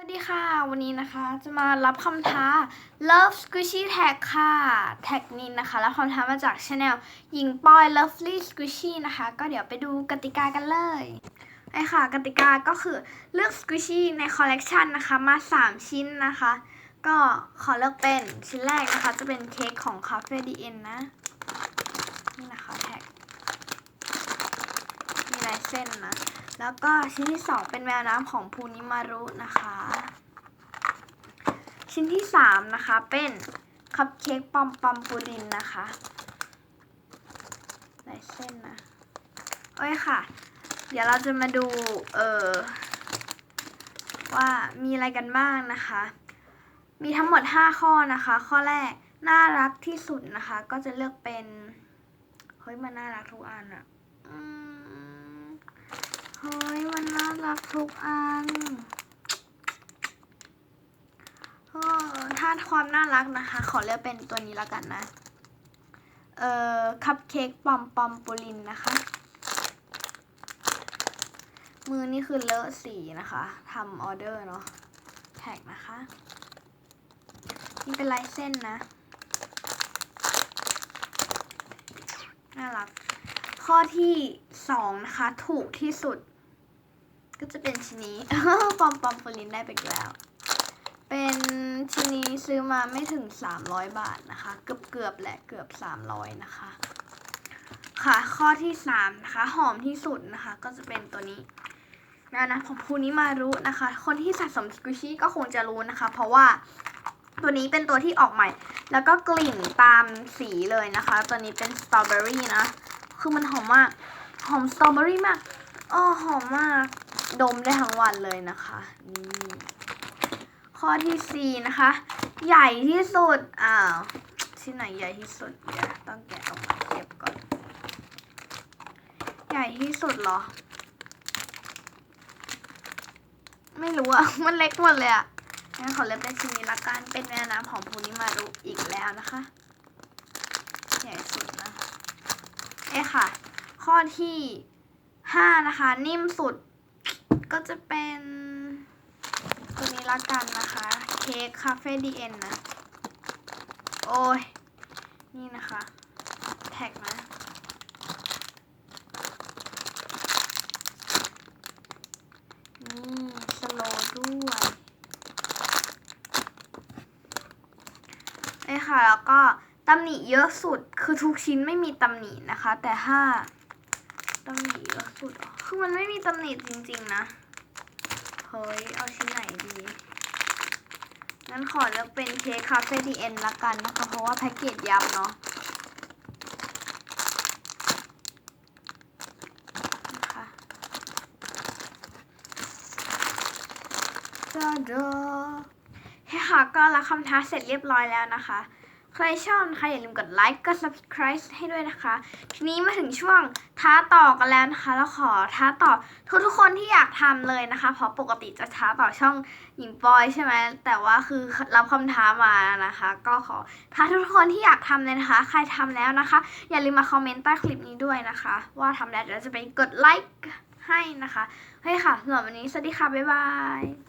สวัสดีค่ะวันนี้นะคะจะมารับคำท้า Love Squishy Tag ค่ะแท็กนินนะคะรับคำท้ามาจาก Channel หญิงปอย Lovely Squishy นะคะก็เดี๋ยวไปดูกติกากันเลยค่ะกติกาก็คือเลือก Squishy ในคอลเลกชันนะคะมา3ชิ้นนะคะก็ขอเลือกเป็นชิ้นแรกนะคะจะเป็นเค้กของ Cafe DN นะนี่นะคะแท็กมีลายเส้นนะแล้วก็ชิ้นที่2เป็นแมวน้ำของภูนิมารุนะคะชิ้นที่3นะคะเป็นคัพเค้กปอมปอมปูรินนะคะลายเส้นนะโอ้ยค่ะเดี๋ยวเราจะมาดูว่ามีอะไรกันบ้างนะคะมีทั้งหมด5ข้อนะคะข้อแรกน่ารักที่สุดนะคะก็จะเลือกเป็นเฮ้ยมันน่ารักทุกอันอะเฮ้ยมันน่ารักทุกอันถ้าความน่ารักนะคะขอเลือกเป็นตัวนี้แล้วกันนะคัพเค้กปอมปอมปูรินนะคะมือนี่คือเลอะสีนะคะทำออเดอร์เนาะแท็กนะคะนี่เป็นลายเส้นนะน่ารักข้อที่2นะคะถูกที่สุดก็จะเป็นชิ้นนี้ปอมปอมปูรินได้ไปแล้วเป็นชิ้นนี้ซื้อมาไม่ถึง300 บาทนะคะเกือบแหละเกือบ300นะคะค่ะข้อที่3นะคะหอมที่สุดนะคะก็จะเป็นตัวนี้นะของภูนิมารุนะคะคนที่สะสมสควิชชี่ก็คงจะรู้นะคะเพราะว่าตัวนี้เป็นตัวที่ออกใหม่แล้วก็กลิ่นตามสีเลยนะคะตัวนี้เป็นสตรอเบอรี่นะคือมันหอมมากหอมสตรอเบอรี่มากหอมมากดมได้ทั้งวันเลยนะคะนี่ข้อที่4นะคะใหญ่ที่สุดชิ้นไหนใหญ่ที่สุดเดี๋ยวต้องแกะออกมาเก็บก่อนใหญ่ที่สุดเหรอไม่รู้อะมันเล็กหมดเลยอะงั้นขอเลือกเป็นชิ้นนี้ละกันเป็นแม่น้ำของภูนิมารุอีกแล้วนะคะใหญ่สุดนะค่ะข้อที่5นะคะนิ่มสุดก็จะเป็นตัวนี้ละกันนะคะเค้กคาเฟ่ดีเอ็นนะโอ้ยนี่นะคะแท็กนะนี่สโลว์ด้วยค่ะแล้วก็ตำหนิเยอะสุดคือทุกชิ้นไม่มีตำหนินะคะแต่ถ้าตำหนิเยอะสุดคือมันไม่มีตำหนิจริงๆนะเฮ้ยเอาชิ้นไหนดีงั้นขอเลือกเป็นเค้กคาเฟ่ดีเอ็นละกันนะคะเพราะว่าแพ็กเกจยับเนาะนะคะค่ะก็รับคำท้าเสร็จเรียบร้อยแล้วนะคะใครชอบนะคะอย่าลืมกดไลค์กด subscribe ให้ด้วยนะคะทีนี้มาถึงช่วงท้าต่อกันแล้วนะคะแล้วขอท้าต่อทุกคนที่อยากทำเลยนะคะเพราะปกติจะท้าต่อช่องหญิงปอยใช่ไหมแต่ว่าคือรับคำท้ามานะคะก็ขอท้าทุกคนที่อยากทำเลยนะคะใครทำแล้วนะคะอย่าลืมมาคอมเมนต์ใต้คลิปนี้ด้วยนะคะว่าทำแล้วเดี๋ยวจะไปกดไลค์ให้นะคะเฮ้ยค่ะสำหรับวันนี้สวัสดีค่ะบ๊ายบาย